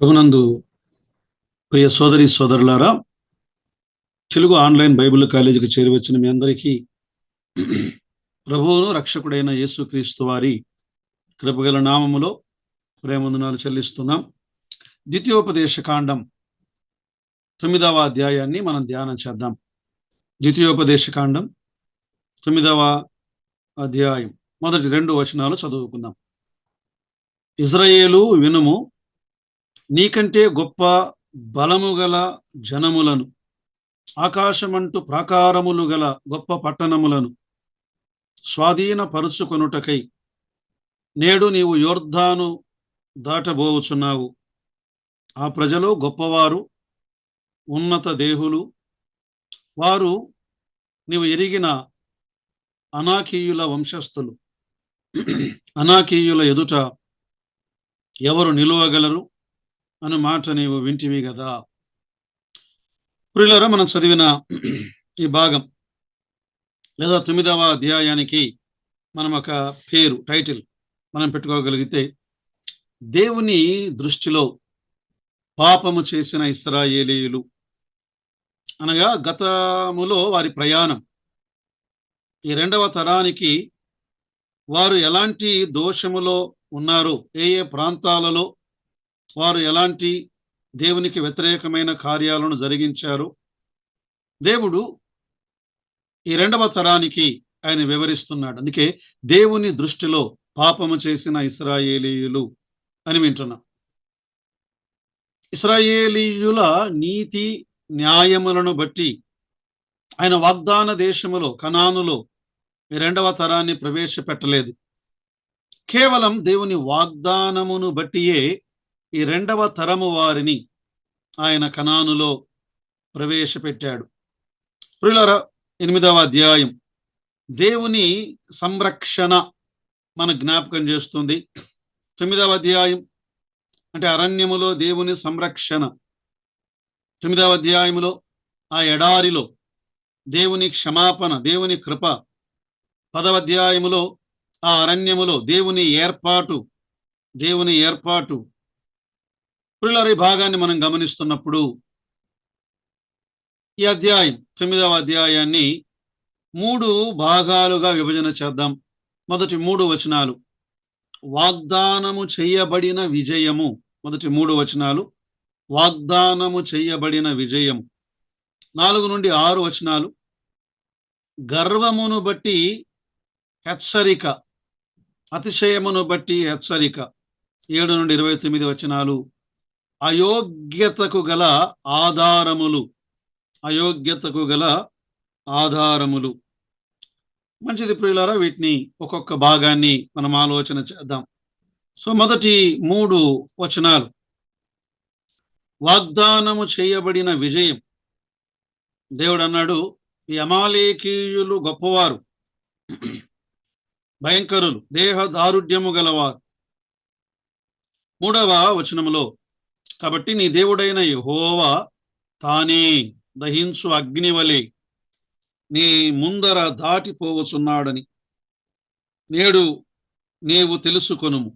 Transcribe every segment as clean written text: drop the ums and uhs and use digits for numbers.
ప్రభునందు ప్రియ సోదరి సోదరులారా, తెలుగు ఆన్లైన్ బైబిల్ కాలేజీకి చేరివచ్చిన మీ అందరికీ ప్రభువును రక్షకుడైన యేసుక్రీస్తు వారి కృపగల నామములో ప్రేమవందనాలు చెల్లిస్తున్నాం. ద్వితీయోపదేశ కాండం 9వ అధ్యాయాన్ని మనం ధ్యానం చేద్దాం. ద్వితీయోపదేశ కాండం 9వ అధ్యాయం మొదటి 2 వచనాలు చదువుకుందాం. ఇజ్రాయేలు వినుము, నీకంటే గొప్ప బలము గల జనములను, ఆకాశమంటు ప్రాకారములు గల గొప్ప పట్టణములను స్వాధీనపరుచుకొనుటకై నేడు నీవు యొర్దాను దాటబోవుచున్నావు. ఆ ప్రజలు గొప్పవారు, ఉన్నత దేహులు, వారు నీవు ఎరిగిన అనాకీయుల వంశస్థులు. అనాకీయుల ఎదుట ఎవరు నిలువగలరు అను మాట నీవు వింటివి కదా. ప్రియులారా, మనం చదివిన ఈ భాగం లేదా 9వ అధ్యాయానికి మనం ఒక పేరు, టైటిల్ మనం పెట్టుకోగలిగితే, దేవుని దృష్టిలో పాపము చేసిన ఇశ్రాయేలీయులు, అనగా గతములో వారి ప్రయాణం, ఈ 2వ తరానికి వారు ఎలాంటి దోషములో ఉన్నారు, ఏ ఏ ప్రాంతాలలో వారు ఎలాంటి దేవునికి వ్యతిరేకమైన కార్యాలను జరిగించారు, దేవుడు ఈ 2వ తరానికి ఆయన వివరిస్తున్నాడు. అందుకే దేవుని దృష్టిలో పాపము చేసిన ఇశ్రాయేలీయులు అని వింటున్నాం. ఇశ్రాయేలీయుల నీతి న్యాయములను బట్టి ఆయన వాగ్దాన దేశములో, కనానులో ఈ 2వ తరాన్ని ప్రవేశపెట్టలేదు. కేవలం దేవుని వాగ్దానమును బట్టియే ఈ 2వ తరము వారిని ఆయన కనానులో ప్రవేశపెట్టాడు. ప్రియులారా, 8వ అధ్యాయం దేవుని సంరక్షణ మన జ్ఞాపకం చేస్తుంది. 9వ అధ్యాయం అంటే అరణ్యములో దేవుని సంరక్షణ, 9వ అధ్యాయములో ఆ ఎడారిలో దేవుని క్షమాపణ, దేవుని కృప, 10వ అధ్యాయములో ఆ అరణ్యములో దేవుని ఏర్పాటు. ప్రియులారా, ఈ భాగాన్ని మనం గమనిస్తున్నప్పుడు ఈ అధ్యాయం 9వ అధ్యాయాన్ని 3 భాగాలుగా విభజన చేద్దాం. మొదటి 3 వచనాలు వాగ్దానము చేయబడిన విజయము. మొదటి 3 వచనాలు వాగ్దానము చేయబడిన విజయం. 4 నుండి 6 వచనాలు గర్వమును బట్టి హెచ్చరిక, అతిశయమును బట్టి హెచ్చరిక. 7 నుండి 29 వచనాలు అయోగ్యతకు గల ఆధారములు. మంచిది ప్రియులారా, వీటిని ఒక్కొక్క భాగాన్ని మనం ఆలోచన చేద్దాం. సో మొదటి 3 వచనాలు వాగ్దానము చేయబడిన విజయం. దేవుడు అన్నాడు, ఈ అమాలేకీయులు గొప్పవారు, భయంకరులు, దేహ దారుఢ్యము గలవారు. 3వ వచనములో, కాబట్టి నీ దేవుడైన యెహోవా తానే దహించు అగ్నివలే నీ ముందర దాటిపోవచున్నాడని నేడు నీవు తెలుసుకొనుము.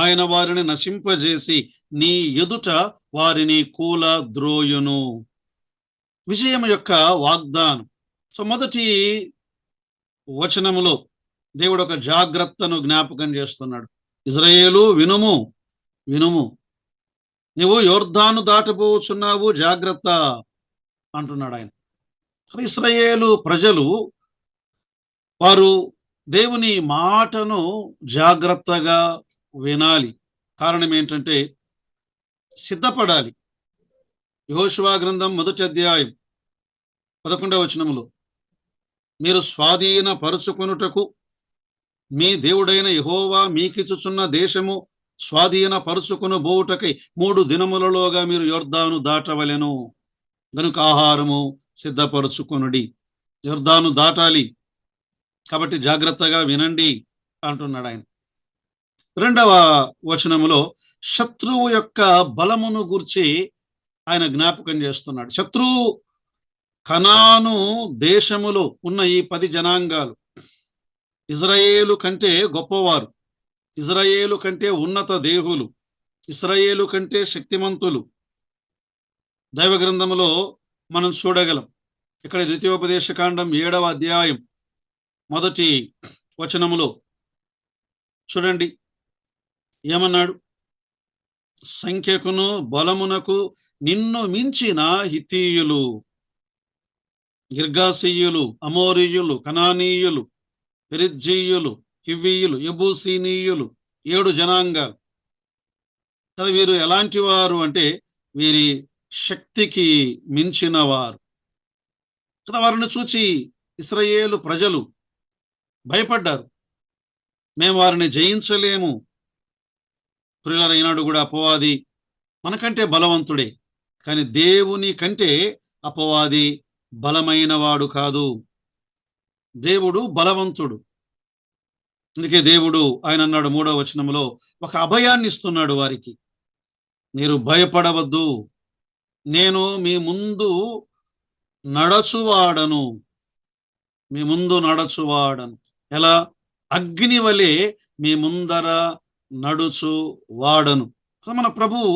ఆయన వారిని నశింపజేసి నీ ఎదుట వారిని కూలద్రోయును. విజయం యొక్క వాగ్దానం. సో మొదటి వచనములో దేవుడు ఒక జాగ్రత్తను జ్ఞాపకం చేస్తున్నాడు. ఇజ్రాయేలు వినుము, నువ్వు యొర్దాను దాటబోచున్నావు, జాగ్రత్త అంటున్నాడు ఆయన. ఇశ్రాయేలు ప్రజలు వారు దేవుని మాటను జాగ్రత్తగా వినాలి. కారణం ఏంటంటే సిద్ధపడాలి. యెహోషువ గ్రంథం 1వ అధ్యాయం 11వ వచనములో, మీరు స్వాధీనపరుచుకొనుటకు మీ దేవుడైన యెహోవా మీకిచ్చుచున్న దేశము స్వాధీనపరుచుకొను బోవుటకై 3 దినములలోగా మీరు యొర్దాను దాటవలెను. గనుక ఆహారము సిద్ధపరుచుకొనుడి. యొర్దాను దాటాలి, కాబట్టి జాగ్రత్తగా వినండి అంటున్నాడు ఆయన. 2వ వచనములో శత్రువు యొక్క బలమును గూర్చి ఆయన జ్ఞాపకం చేస్తున్నాడు. శత్రువు కనాను దేశములో ఉన్న ఈ 10 జనాంగాలు ఇజ్రాయేలు కంటే గొప్పవారు, ఇజ్రాయేలు కంటే ఉన్నత దేహులు, ఇశ్రాయేలు కంటే శక్తిమంతులు దైవ గ్రంథములో మనం చూడగలం. ఇక్కడ ద్వితీయోపదేశ కాండం 7వ అధ్యాయం 1వ వచనములో చూడండి ఏమన్నాడు. సంఖ్యకును బలమునకు నిన్ను మించిన హిత్తీయులు, గిర్గాసీయులు, అమోరీయులు, కనానీయులు, పెరిజ్జీయులు, హివ్వీయులు, యెబూసీనీయులు 7 జనాంగాలు కదా. వీరు ఎలాంటి వారు అంటే వీరి శక్తికి మించిన వారు కదా. వారిని చూచి ఇశ్రాయేలు ప్రజలు భయపడ్డారు. మేము వారిని జయించలేము. ప్రియులారా, ఈనాడు కూడా అపవాది మనకంటే బలవంతుడే, కానీ దేవుని కంటే అపవాది బలమైన వాడు కాదు. దేవుడు బలవంతుడు. అందుకే దేవుడు ఆయన అన్నాడు 3వ వచనములో ఒక అభయాన్ని ఇస్తున్నాడు వారికి. మీరు భయపడవద్దు, నేను మీ ముందు నడచువాడను. మీ ముందు నడచువాడను. ఎలా? అగ్ని వలె మీ ముందర నడుచు వాడను. మన ప్రభువు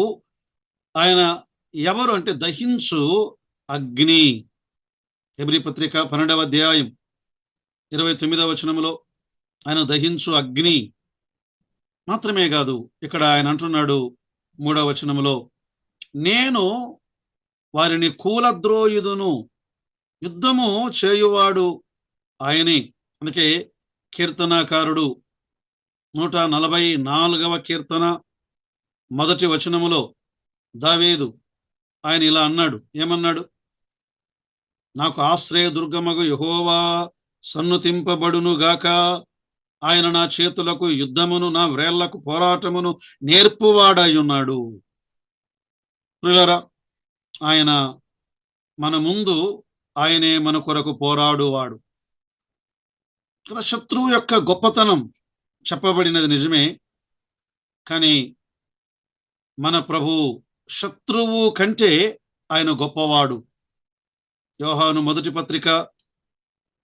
ఆయన ఎవరు అంటే దహించు అగ్ని. హెబ్రీ పత్రిక 12వ అధ్యాయం 29వ వచనములో ఆయన దహించు అగ్ని. మాత్రమే కాదు, ఇక్కడ ఆయన అంటున్నాడు 3వ వచనములో, నేను వారిని కూలద్రోయుదును. యుద్ధము చేయువాడు ఆయనే. అందుకే కీర్తనాకారుడు 144వ కీర్తన 1వ వచనములో దావీదు ఆయన ఇలా అన్నాడు. ఏమన్నాడు? నాకు ఆశ్రయ దుర్గమగు యెహోవా సన్నుతింపబడును గాక. ఆయన నా చేతులకు యుద్ధమును, నా వ్రేళ్లకు పోరాటమును నేర్పువాడై ఉన్నాడు. ప్రియులారా, ఆయన మన ముందు ఆయనే మన కొరకు పోరాడువాడు కదా. శత్రువు యొక్క గొప్పతనం చెప్పబడినది నిజమే, కానీ మన ప్రభు శత్రువు కంటే ఆయన గొప్పవాడు. యోహాను మొదటి పత్రిక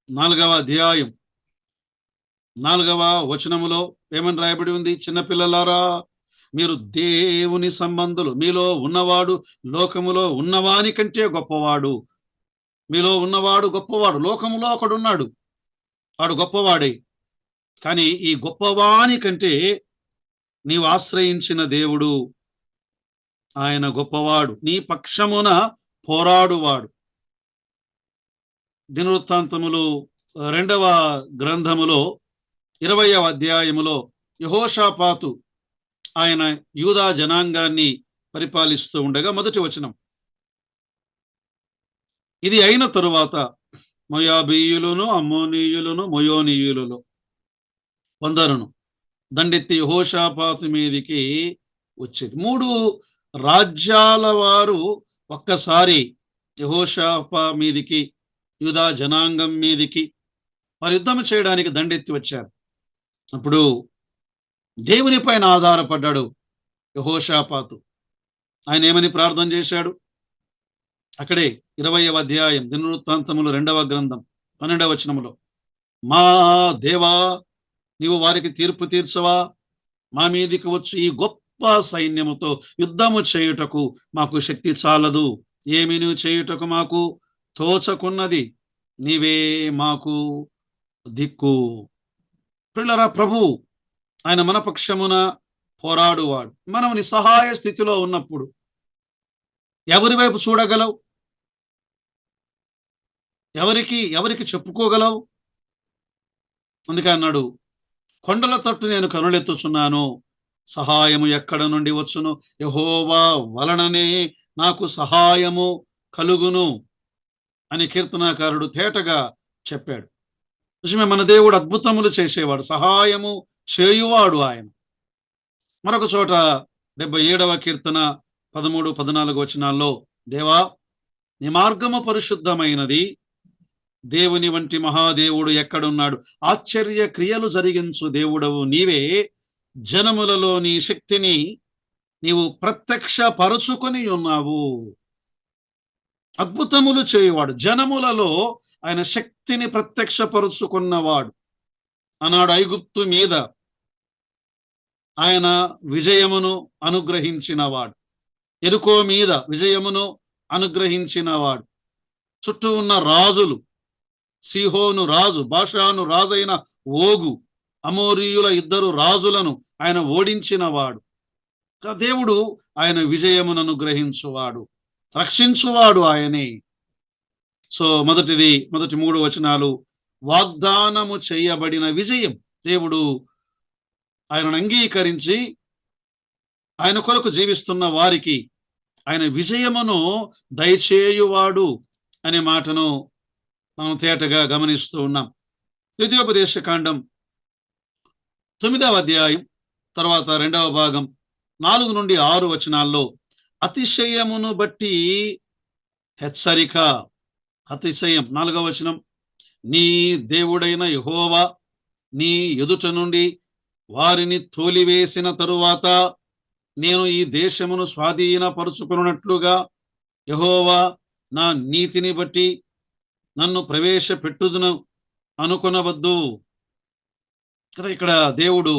4వ అధ్యాయం 4వ వచనములో ఏమని రాయబడి ఉంది? చిన్నపిల్లలారా, మీరు దేవుని సంబంధులు. మీలో ఉన్నవాడు లోకములో ఉన్నవాని కంటే గొప్పవాడు. మీలో ఉన్నవాడు గొప్పవాడు. లోకములో ఒకడున్నాడు, వాడు గొప్పవాడే. కానీ ఈ గొప్పవాని కంటే నీవు ఆశ్రయించిన దేవుడు ఆయన గొప్పవాడు, నీ పక్షమున పోరాడువాడు. దినవృత్తాంతములు 2వ గ్రంథములో 20వ అధ్యాయములో యెహోషాపాతు ఆయన యూదా జనాంగాన్ని పరిపాలిస్తూ ఉండగా 1వ వచనం, ఇది అయిన తరువాత మోయాబీయులను, అమ్మోనీయులను, మొయోనీయులను కొందరును దండెత్తి యెహోషాపాతు మీదికి వచ్చేది. 3 రాజ్యాల వారు ఒక్కసారి యెహోషాపా మీదికి, యూదా జనాంగం మీదికి వారు యుద్ధం చేయడానికి దండెత్తి వచ్చారు. అప్పుడు దేవుని పైన ఆధారపడ్డాడు యెహోషాపాతు. ఆయన ఏమని ప్రార్థన చేశాడు? అక్కడే 20వ అధ్యాయం దినవృత్తాంతములు 2వ గ్రంథం 12వ వచనములో, మా దేవా, నీవు వారికి తీర్పు తీర్చవా? మా మీదికి వచ్చి ఈ గొప్ప సైన్యముతో యుద్ధము చేయుటకు మాకు శక్తి చాలదు. ఏమి నువ్వు చేయుటకు మాకు తోచకున్నది. నీవే మాకు దిక్కు. ప్రియులారా, ప్రభు ఆయన మన పక్షమున పోరాడువాడు. మనం నిస్సహాయ స్థితిలో ఉన్నప్పుడు ఎవరి వైపు చూడగలవు? ఎవరికి చెప్పుకోగలవు? అందుకే అన్నాడు, కొండల తట్టు నేను కనులెత్తుచున్నాను, సహాయము ఎక్కడ నుండి వచ్చును? యెహోవా వలననే నాకు సహాయము కలుగును అని కీర్తనాకారుడు తేటగా చెప్పాడు. నిజమే, మన దేవుడు అద్భుతములు చేసేవాడు, సహాయము చేయువాడు ఆయన. మరొక చోట 77వ కీర్తన 13, 14 వచనాల్లో, దేవా, నీ మార్గము పరిశుద్ధమైనది, దేవుని వంటి మహాదేవుడు ఎక్కడున్నాడు? ఆశ్చర్య క్రియలు జరిగించు దేవుడవు నీవే. జనములలో నీ శక్తిని నీవు ప్రత్యక్ష పరుచుకొని ఉన్నావు. అద్భుతములు చేయువాడు, జనములలో ఆయన శక్తిని ప్రత్యక్షపరుచుకున్నవాడు. ఆనాడు ఐగుప్తు మీద ఆయన విజయమును అనుగ్రహించినవాడు. యెరికో మీద విజయమును అనుగ్రహించినవాడు. చుట్టూ ఉన్న రాజులు, సీహోను రాజు, బాషాను రాజైన ఓగు, అమోరీయుల 2 రాజులను ఆయన ఓడించినవాడు. దేవుడు ఆయన విజయమును అనుగ్రహించువాడు, రక్షించువాడు ఆయనే. సో మొదటి 3 వచనాలు వాగ్దానము చేయబడిన విజయం. దేవుడు ఆయనను అంగీకరించి ఆయన కొరకు జీవిస్తున్న వారికి ఆయన విజయమును దయచేయువాడు అనే మాటను మనం తేటగా గమనిస్తూ ఉన్నాం. ద్వితీయోపదేశ కాండం 9వ అధ్యాయం తర్వాత 2వ భాగం 4 నుండి 6 వచనాల్లో అతిశయమును బట్టి హెచ్చరిక. అతిశయం 4వ వచనం, నీ దేవుడైన యెహోవా నీ ఎదుట నుండి వారిని తోలివేసిన తరువాత నేను ఈ దేశమును స్వాధీనపరుచుకున్నట్లుగా యెహోవా నా నీతిని బట్టి నన్ను ప్రవేశపెట్టుదును అనుకొనవద్దు. కదా ఇక్కడ దేవుడు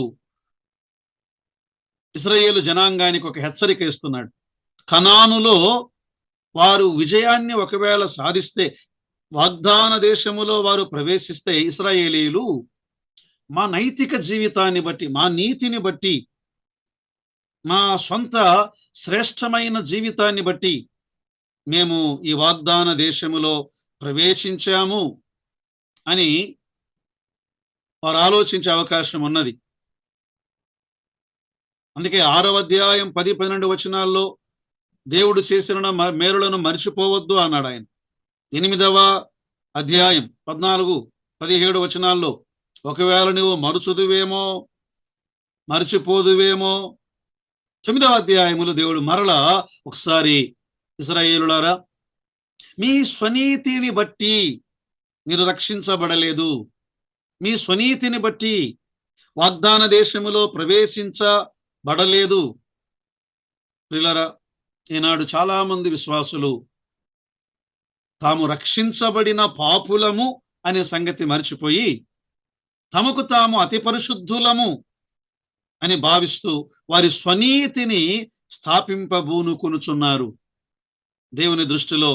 ఇశ్రాయేలు జనాంగానికి ఒక హెచ్చరిక ఇస్తున్నాడు. కనానులో వారు విజయాన్ని ఒకవేళ సాధిస్తే, వాగ్దాన దేశములో వారు ప్రవేశిస్తే, ఇశ్రాయేలీయులు మా నైతిక జీవితాన్ని బట్టి, మా నీతిని బట్టి, మా సొంత శ్రేష్టమైన జీవితాన్ని బట్టి మేము ఈ వాగ్దాన దేశములో ప్రవేశించాము అని వారు ఆలోచించే అవకాశం ఉన్నది. అందుకే 6వ అధ్యాయం 10-12 వచనాల్లో దేవుడు చేసిన మేలులను మర్చిపోవద్దు అన్నాడు ఆయన. 8వ అధ్యాయం 14-17 వచనాల్లో ఒకవేళ నువ్వు మరుచుదువేమో, మర్చిపోదువేమో. 9వ అధ్యాయములు దేవుడు మరలా ఒకసారి ఇశ్రాయేలులారా మీ స్వనీతిని బట్టి మీరు రక్షించబడలేదు, మీ స్వనీతిని బట్టి వాగ్దాన దేశములో ప్రవేశించబడలేదు. ప్రియులారా, ఈనాడు చాలా మంది విశ్వాసులు తాము రక్షించబడిన పాపులము అనే సంగతి మర్చిపోయి తమకు తాము అతి పరిశుద్ధులము అని భావిస్తూ వారి స్వనీతిని స్థాపింపబూనుకొనుచున్నారు. దేవుని దృష్టిలో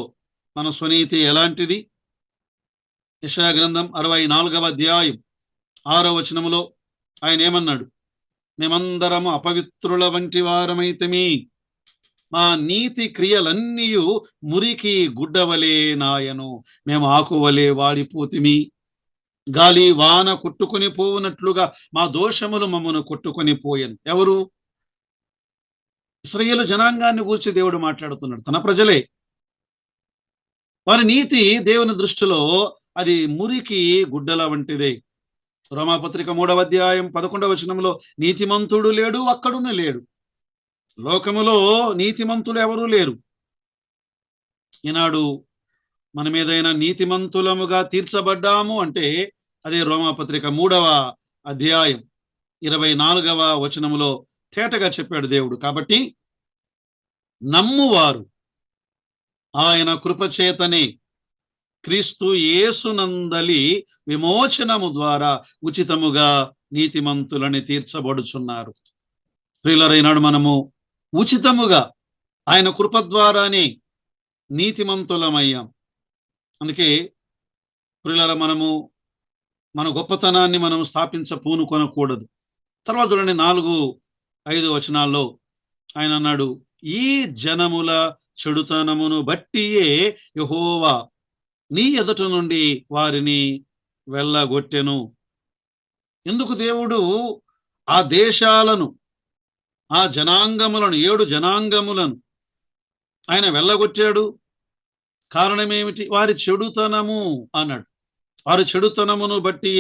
మన స్వనీతి ఎలాంటిది? యెషయా గ్రంథం 64వ అధ్యాయం 6వ వచనములో ఆయన ఏమన్నాడు? మేమందరము అపవిత్రుల వంటి వారమైతిమి, మా నీతి క్రియలన్నీ మురికి గుడ్డవలే నాయను, మేము ఆకువలే వాడిపోతిమి, గాలి వాన కొట్టుకొని పోవునట్లుగా మా దోషములు మమ్మను కొట్టుకొని పోయెను. ఎవరు? ఇశ్రాయేలు జనాంగాన్ని గూర్చి దేవుడు మాట్లాడుతున్నాడు, తన ప్రజలే. వారి నీతి దేవుని దృష్టిలో అది మురికి గుడ్డల వంటిదే. రోమాపత్రిక 3వ అధ్యాయం 11వ వచనంలో నీతిమంతుడు లేడు, అక్కడున్న లేడు. లోకములో నీతిమంతులు ఎవరూ లేరు. ఈనాడు మనం ఏదైనా నీతిమంతులముగా తీర్చబడ్డాము అంటే అదే రోమాపత్రిక 3వ అధ్యాయం 24వ వచనములో తేటగా చెప్పాడు దేవుడు. కాబట్టి నమ్మువారు ఆయన కృపచేతనే క్రీస్తు యేసునందలి విమోచనము ద్వారా ఉచితముగా నీతిమంతులని తీర్చబడుచున్నారు. ప్రియులరైనాడు మనము ఉచితముగా ఆయన కృప ద్వారానే నీతిమంతులమయ్యాం. అందుకే ప్రియులార, మనము మన గొప్పతనాన్ని మనం పూనుకొనకూడదు. తర్వాత చూడండి 4-5 వచనాల్లో ఆయన అన్నాడు, ఈ జనముల చెడుతనమును బట్టియే యెహోవా నీ ఎదుట నుండి వారిని వెళ్ళగొట్టెను. ఎందుకు దేవుడు ఆ దేశాలను, ఆ జనాంగములను, 7 జనాంగములను ఆయన వెళ్ళగొట్టాడు? కారణమేమిటి? వారి చెడుతనము అన్నాడు. వారి చెడుతనమును బట్టి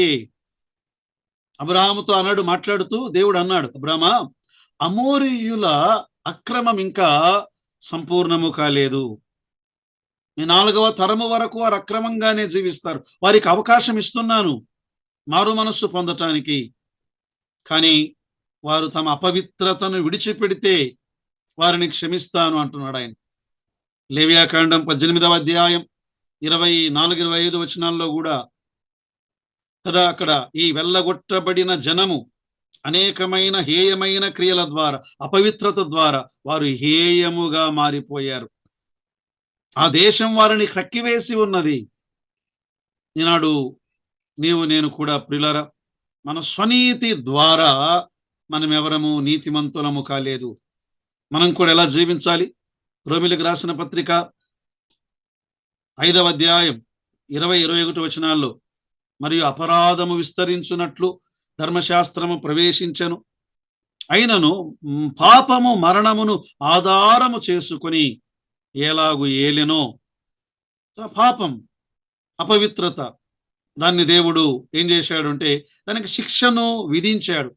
అబ్రాహాముతో అన్నాడు, మాట్లాడుతూ దేవుడు అన్నాడు, అబ్రామా, అమోరీయుల అక్రమం ఇంకా సంపూర్ణము కాలేదు, మీ 4వ తరము వరకు వారు అక్రమంగానే జీవిస్తారు, వారికి అవకాశం ఇస్తున్నాను మారు మనస్సు పొందటానికి. కానీ వారు తమ అపవిత్రతను విడిచిపెడితే వారిని క్షమిస్తాను అంటున్నాడు ఆయన. లేవియాకాండం 18వ అధ్యాయం 24-25 వచనాల్లో కూడా కదా, అక్కడ ఈ వెళ్ళగొట్టబడిన జనము అనేకమైన హేయమైన క్రియల ద్వారా, అపవిత్రత ద్వారా వారు హేయముగా మారిపోయారు. ఆ దేశం వారిని కక్కివేసి ఉన్నది. ఈనాడు నీవు నేను కూడా ప్రియులారా, మన స్వనీతి ద్వారా మనం ఎవరము నీతిమంతులము కాలేదు. మనం కూడా ఎలా జీవించాలి? రోమిలకు రాసిన పత్రిక 5వ అధ్యాయం 20-21 వచనాల్లో, మరియు అపరాధము విస్తరించున్నట్లు ధర్మశాస్త్రము ప్రవేశించెను, అయినను పాపము మరణమును ఆధారము చేసుకొని ఎలాగు ఏలెనో. పాపం, అపవిత్రత, దాన్ని దేవుడు ఏం చేశాడు అంటే దానికి శిక్షను విధించాడు.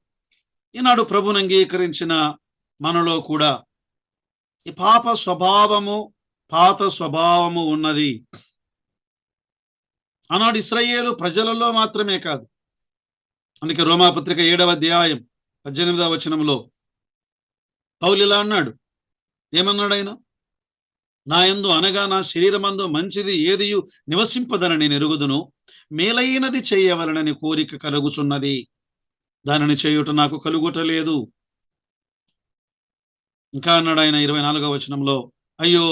ఈనాడు ప్రభుని అంగీకరించిన మనలో కూడా ఈ పాత స్వభావము ఉన్నది. ఆనాడు ఇశ్రాయేలు ప్రజలలో మాత్రమే కాదు. అందుకే రోమాపత్రిక 7వ అధ్యాయం 18వ వచనంలో పౌలు ఇలా అన్నాడు. ఏమన్నాడు ఆయన? నా యందు అనగా నా శరీరమందు మంచిది ఏదియు నివసింపదని నేను ఎరుగుదును, మేలైనది చేయవలనని కోరిక కలుగుచున్నది, దానిని చేయుట నాకు కలుగుటలేదు. ఇంకా అన్నాడు ఆయన 24వ వచనంలో, అయ్యో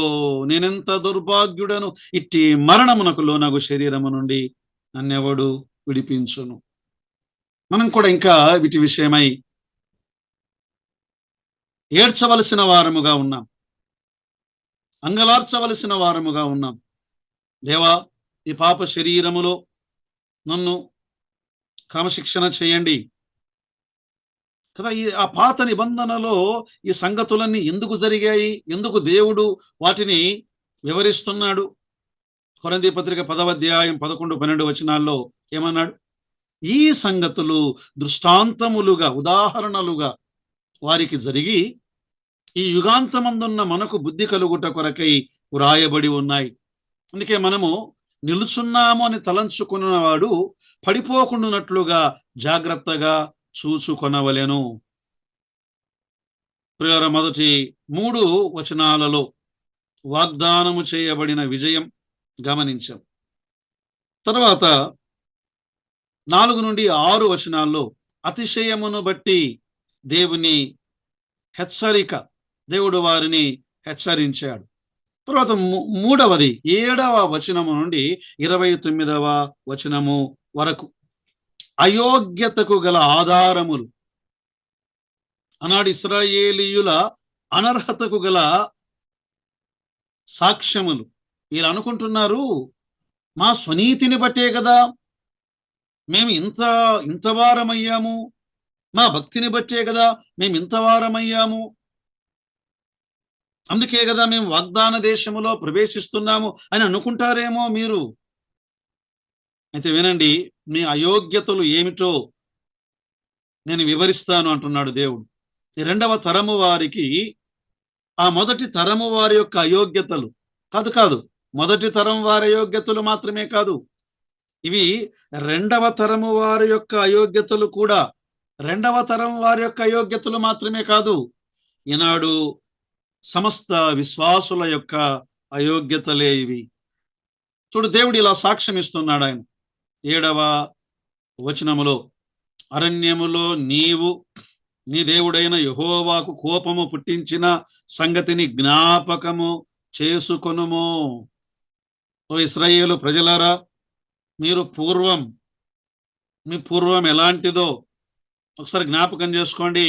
నేనెంత దుర్భాగ్యుడను, ఇట్టి మరణమునకు లోనగు శరీరము నుండి నన్నెవడు విడిపించును. మనం కూడా ఇంకా వీటి విషయమై ఏడ్చవలసిన వారముగా ఉన్నాం, అంగలార్చవలసిన వారముగా ఉన్నాం. దేవా, ఈ పాప శరీరములో నన్ను క్రమశిక్షణ చేయండి కదా. ఆ పాత నిబంధనలో ఈ సంగతులన్నీ ఎందుకు జరిగాయి? ఎందుకు దేవుడు వాటిని వివరిస్తున్నాడు? కొరింథీ పత్రిక 10వ అధ్యాయం 11-12 వచనాల్లో ఏమన్నాడు? ఈ సంగతులు దృష్టాంతములుగా, ఉదాహరణలుగా వారికి జరిగి ఈ యుగాంతమందున్న మనకు బుద్ధి కలుగుట కొరకై వ్రాయబడి ఉన్నాయి. అందుకే మనము నిలుచున్నాము అని తలంచుకున్నవాడు పడిపోకుండానట్లుగా జాగ్రత్తగా చూచుకొనవలెను. ప్రియులారా, మొదటి 3 వచనాలలో వాగ్దానము చేయబడిన విజయం గమనించాం. తర్వాత 4-6 వచనాల్లో అతిశయమును బట్టి దేవుని హెచ్చరిక, దేవుడు వారిని హెచ్చరించాడు. తర్వాత మూడవది 7వ వచనము నుండి 29వ వచనము వరకు అయోగ్యతకు గల ఆధారములు. ఆనాడు ఇశ్రాయేలీయుల అనర్హతకు గల సాక్ష్యములు. వీళ్ళు అనుకుంటున్నారు, మా స్వనీతిని బట్టే కదా మేము ఇంత వారమయ్యాము, మా భక్తిని బట్టే కదా మేము ఇంత వారమయ్యాము, అందుకే కదా మేము వాగ్దాన దేశములో ప్రవేశిస్తున్నాము అని అనుకుంటారేమో మీరు. అయితే వినండి, మీ అయోగ్యతలు ఏమిటో నేను వివరిస్తాను అంటున్నాడు దేవుడు. ఈ 2వ తరము వారికి ఆ మొదటి తరము వారి యొక్క అయోగ్యతలు కాదు, మొదటి తరం వారి అయోగ్యతలు మాత్రమే కాదు, ఇవి 2వ తరము వారి యొక్క అయోగ్యతలు కూడా. 2వ తరం వారి యొక్క అయోగ్యతలు మాత్రమే కాదు, ఈనాడు సమస్త విశ్వాసుల యొక్క అయోగ్యతలే ఇవి. చూడు, దేవుడు ఇలా సాక్ష్యం ఇస్తున్నాడు. ఆయన 7వ వచనములో, అరణ్యములో నీవు నీ దేవుడైన యెహోవాకు కోపము పుట్టించిన సంగతిని జ్ఞాపకము చేసుకొనుము. ఓ ఇశ్రాయేలు ప్రజలారా, మీరు మీ పూర్వం ఎలాంటిదో ఒకసారి జ్ఞాపకం చేసుకోండి.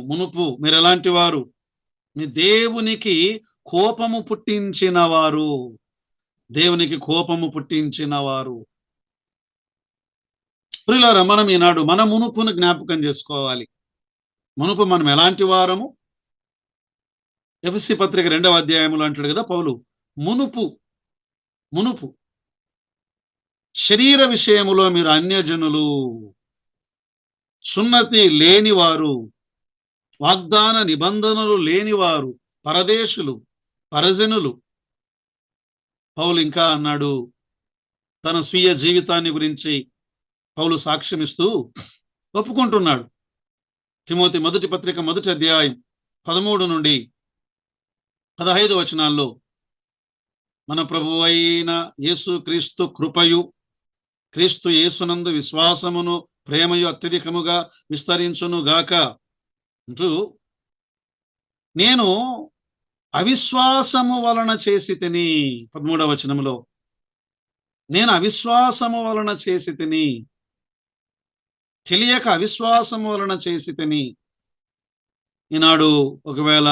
మునుపు మీరు ఎలాంటి వారు? మీ దేవునికి కోపము పుట్టించిన వారు. దేవునికి కోపము పుట్టించిన వారు. ప్రియులారా, మనం ఈనాడు మన మునుపును జ్ఞాపకం చేసుకోవాలి. మునుపు మనం ఎలాంటి వారము? ఎఫెసీ పత్రిక 2వ అధ్యాయంలో అంటాడు కదా పౌలు, మునుపు శరీర విషయములో మీరు అన్యజనులు, సున్నతి లేనివారు, వాగ్దాన నిబంధనలు లేనివారు, పరదేశులు, పరజనులు. పౌలు ఇంకా అన్నాడు, తన స్వీయ జీవితాన్ని గురించి పౌలు సాక్ష్యమిస్తూ ఒప్పుకుంటున్నాడు. తిమోతి మొదటి పత్రిక 1వ అధ్యాయం 13-15 వచనాల్లో, మన ప్రభువు అయిన యేసు క్రీస్తు కృపయు క్రీస్తు యేసునందు విశ్వాసమును ప్రేమయు అత్యధికముగా విస్తరించును గాక అంటూ, నేను అవిశ్వాసము వలన చేసి తిని, 13వ వచనములో, నేను అవిశ్వాసము వలన చేసి తిని, తెలియక అవిశ్వాసము వలన చేసి తిని. ఈనాడు ఒకవేళ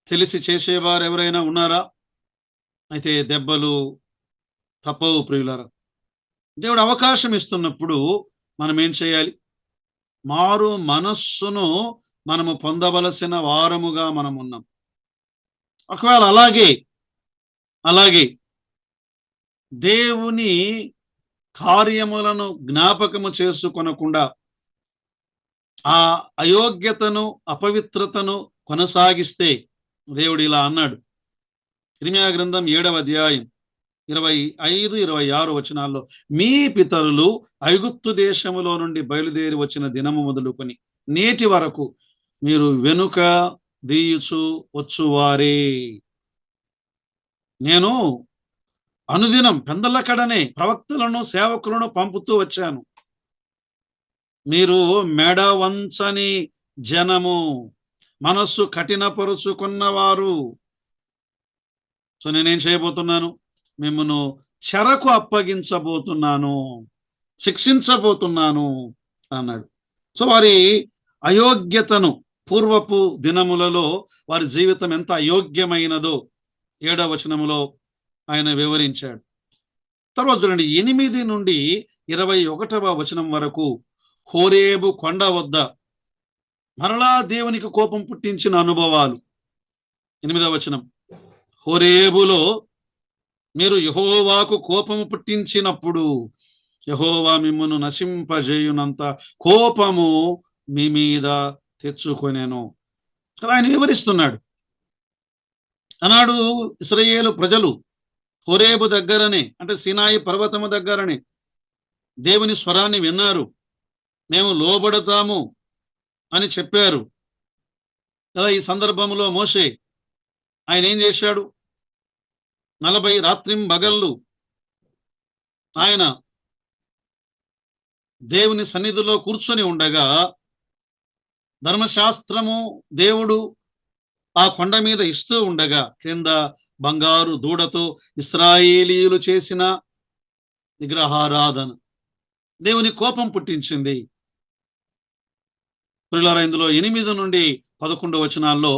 తెలిసి చేసేవారు ఎవరైనా ఉన్నారా? అయితే దెబ్బలు తప్పవు ప్రియులారా. దేవుడు అవకాశం ఇస్తున్నప్పుడు మనం ఏం చేయాలి? మారు మనస్సును మనము పొందవలసిన వారముగా మనం ఉన్నాం. ఒకవేళ అలాగే దేవుని కార్యములను జ్ఞాపకము చేసుకొనకుండా ఆ అయోగ్యతను, అపవిత్రతను కొనసాగిస్తే, దేవుడు ఇలా అన్నాడు. ఇర్మీయా గ్రంథం 7వ అధ్యాయం 25, 26 వచనాల్లో, మీ పితరులు ఐగుప్తు దేశములో నుండి బయలుదేరి వచ్చిన దినము మొదలుకొని నేటి వరకు మీరు వెనుక దీయుచు వచ్చువారే. నేను అనుదినం పెందలకడనే ప్రవక్తలను, సేవకులను పంపుతూ వచ్చాను. మీరు మెడ వంచని జనము, మనస్సు కఠినపరుచుకున్నవారు. సో నేనేం చేయబోతున్నాను? మిమ్మను చెరకు అప్పగించబోతున్నాను, శిక్షించబోతున్నాను అన్నాడు. సో వారి అయోగ్యతను, పూర్వపు దినములలో వారి జీవితం ఎంత అయోగ్యమైనదో 7వ వచనములో ఆయన వివరించాడు. తర్వాత చూడండి, 8 నుండి 21వ వచనం వరకు, హోరేబు కొండ వద్ద మరలా దేవునికి కోపం పుట్టించిన అనుభవాలు. 8వ వచనం, హోరేబులో మీరు యెహోవాకు కోపము పుట్టించినప్పుడు యెహోవా మిమ్మును నశింపజేయునంత కోపము మీ మీద తెచ్చుకొనెను. ఆయన వివరిస్తున్నాడు. ఆనాడు ఇశ్రాయేలు ప్రజలు హోరేబు దగ్గరనే, అంటే సీనాయి పర్వతము దగ్గరనే దేవుని స్వరాన్ని విన్నారు. మేము లోబడతాము అని చెప్పారు కదా. ఈ సందర్భంలో మోషే ఆయన ఏం చేశాడు? 40 రాత్రింబగళ్ళు ఆయన దేవుని సన్నిధిలో కూర్చొని ఉండగా, ధర్మశాస్త్రము దేవుడు ఆ కొండ మీద ఇస్తూ ఉండగా, క్రింద బంగారు దూడతో ఇశ్రాయేలీయులు చేసిన విగ్రహారాధన దేవుని కోపం పుట్టించింది. ప్రియులారా, ఇందులో 8 నుండి 11 వచనాల్లో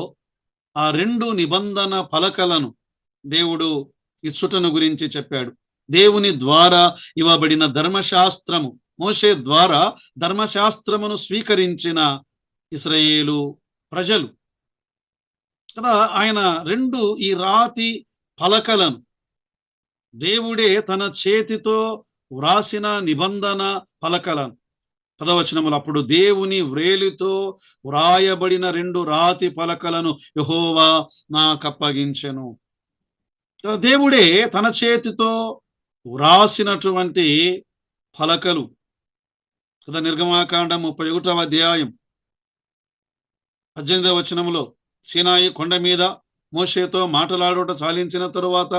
ఆ 2 నిబంధన పలకలను దేవుడు ఇచ్చుటను గురించి చెప్పాడు. దేవుని ద్వారా ఇవ్వబడిన ధర్మశాస్త్రము, మోషే ద్వారా ధర్మశాస్త్రమును స్వీకరించిన ఇశ్రాయేలు ప్రజలు కదా. ఆయన 2 ఈ రాతి పలకలను దేవుడే తన చేతితో వ్రాసిన నిబంధన పలకలను, 10వ వచనములో, అప్పుడు దేవుని వ్రేలితో వ్రాయబడిన 2 రాతి పలకలను యెహోవా నాకప్పగించెను. దేవుడే తన చేతితో వ్రాసినటువంటి పలకలు కదా. నిర్గమాకాండం 31వ అధ్యాయం 18వ వచనములో, సీనాయి కొండ మీద మోషేతో మాటలాడుట చాలించిన తరువాత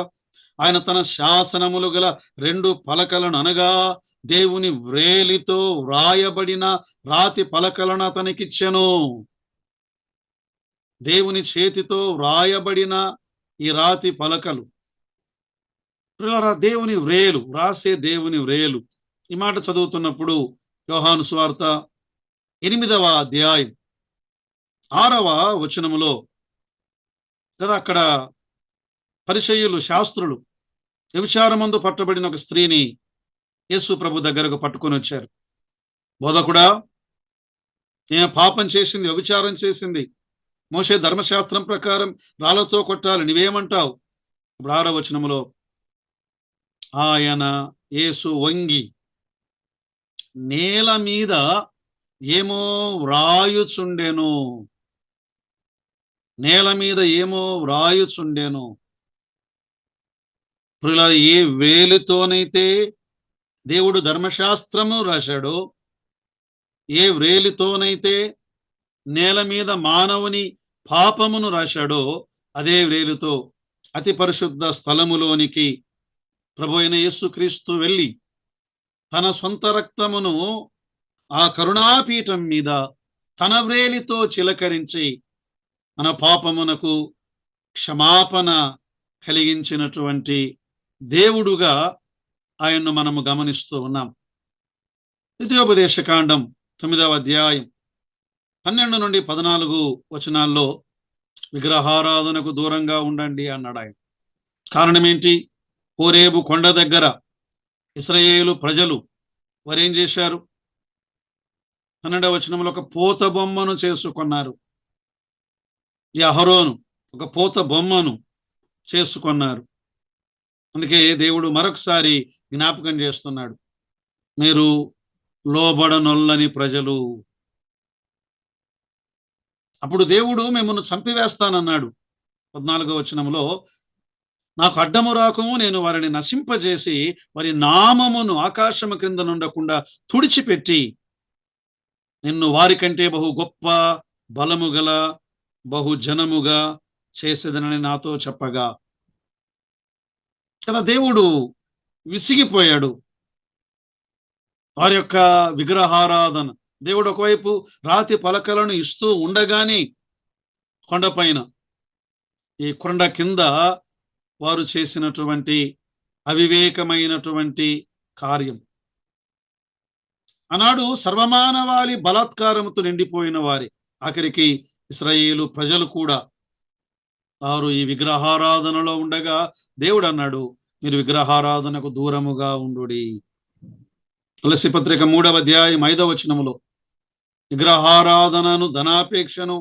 ఆయన తన శాసనములు గల 2 పలకలను, అనగా దేవుని వ్రేలితో వ్రాయబడిన రాతి పలకలను అతనికిచ్చెను. దేవుని చేతితో వ్రాయబడిన ఈ రాతి పలకలు, దేవుని వ్రేలు, వ్రాసే దేవుని వ్రేలు. ఈ మాట చదువుతున్నప్పుడు యోహాను సువార్త 8వ అధ్యాయం 6వ వచనములో కదా, అక్కడ పరిసయ్యులు, శాస్త్రులు వ్యభిచారమందు పట్టబడిన ఒక స్త్రీని యేసు ప్రభు దగ్గరకు పట్టుకొని వచ్చారు. బోధకుడా, నేను పాపం చేసింది, వ్యభిచారం చేసింది, మోషే ధర్మశాస్త్రం ప్రకారం రాళ్లతో కొట్టాలి, నీవేమంటావు? ఇప్పుడు 6వ వచనములో, ఆయన యేసు వంగి నేల మీద ఏమో వ్రాయుచుండెను, నేల మీద ఏమో వ్రాయుచుండెను. ఏ వేలితోనైతే దేవుడు ధర్మశాస్త్రము రాశాడో, ఏ వ్రేలితోనైతే నేల మీద మానవుని పాపమును రాశాడో, అదే వ్రేలితో అతి పరిశుద్ధ స్థలములోనికి ప్రభు అయిన యేసుక్రీస్తు వెళ్ళి తన సొంత రక్తమును ఆ కరుణాపీఠం మీద తన వ్రేలితో చిలకరించి మన పాపమునకు క్షమాపణ కలిగించినటువంటి దేవుడుగా ఆయన్ను మనము గమనిస్తూ ఉన్నాం. ద్వితీయోపదేశకాండం 9వ అధ్యాయం 12 నుండి 14 వచనాల్లో విగ్రహారాధనకు దూరంగా ఉండండి అన్నాడు ఆయన. కారణం ఏంటి? హోరేబు కొండ దగ్గర ఇశ్రాయేలు ప్రజలు వారేం చేశారు? 12వ వచనంలో ఒక పోత బొమ్మను చేసుకున్నారు. ఈ అహరోను ఒక పోత బొమ్మను చేసుకున్నారు. అందుకే దేవుడు మరొకసారి జ్ఞాపకం చేస్తున్నాడు, మీరు లోబడనొల్లని ప్రజలు. అప్పుడు దేవుడు మిమ్మల్ని చంపివేస్తానన్నాడు. 14వ వచనంలో, నాకు అడ్డము రాకము, నేను వారిని నశింపజేసి వారి నామమును ఆకాశము క్రింద నుండకుండా తుడిచిపెట్టి నిన్ను వారికంటే బహు గొప్ప బలము గల బహు జనముగా చేసేదనని నాతో చెప్పగా. కదా, దేవుడు విసిగిపోయాడు వారి యొక్క విగ్రహారాధన. దేవుడు ఒకవైపు రాతి పలకలను ఇస్తూ ఉండగానే కొండపైన, ఈ కొండ కింద వారు చేసినటువంటి అవివేకమైనటువంటి కార్యం. ఆనాడు సర్వమానవాళి బలాత్కారముతో నిండిపోయిన వారి, ఆఖరికి ఇశ్రాయేలు ప్రజలు కూడా వారు ఈ విగ్రహారాధనలో ఉండగా దేవుడు అన్నాడు, మీరు విగ్రహారాధనకు దూరముగా ఉండుడి. తులసి పత్రిక 3వ అధ్యాయం 5వ వచనములో, విగ్రహారాధనను ధనాపేక్షను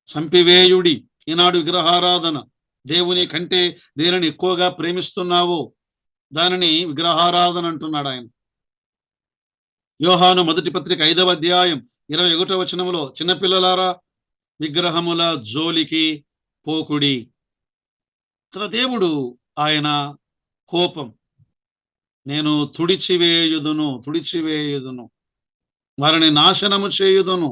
చంపివేయుడి. ఈనాడు విగ్రహారాధన, దేవుని కంటే దేనిని ఎక్కువగా ప్రేమిస్తున్నావో దానిని విగ్రహారాధన అంటున్నాడు ఆయన. యోహాను మొదటి పత్రిక 5వ అధ్యాయం 21వ వచనములో, చిన్నపిల్లలారా విగ్రహముల జోలికి పోకుడి. కదా, దేవుడు ఆయన కోపం, నేను తుడిచివేయుదును వారిని నాశనము చేయుదును.